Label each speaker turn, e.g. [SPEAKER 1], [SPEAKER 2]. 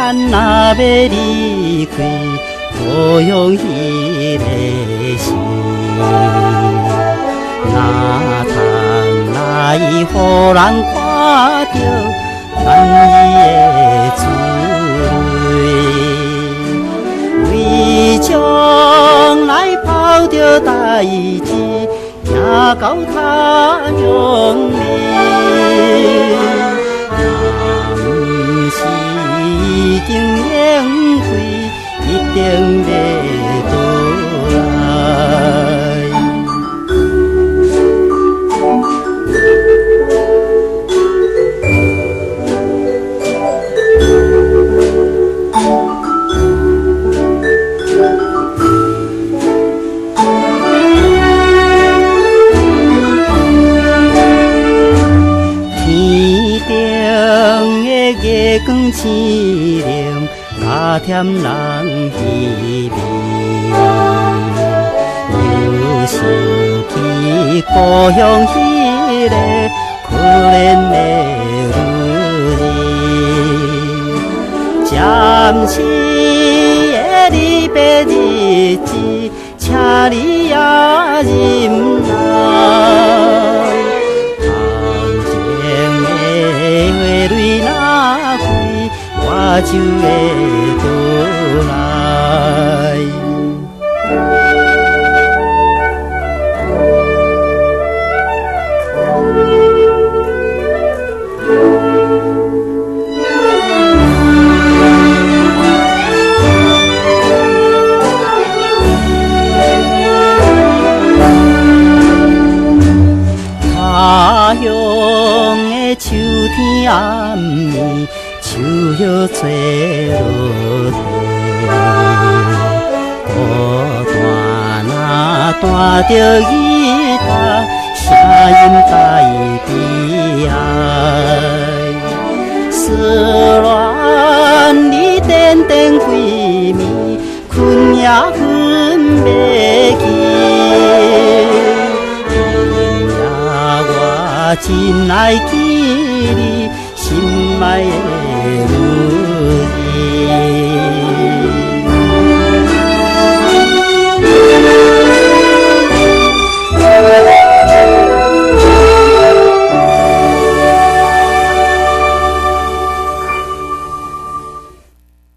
[SPEAKER 1] 한나베리 그 고용히레시 나당 나이 호랑 과려 난리의 주의 위정来跑着大志行到他乡里人是已经宴会一定要倒来月光星亮，加添人稀微。又想起故乡迄个可怜的女儿，暂时的离别日子，请你也忍耐。泪若开，我就会倒来。他乡的秋天暗暝，树叶垂落地，孤单啊，带着吉他，声音带悲哀。思恋你点点归暝，困也困袂去。真爱记你心爱的女儿。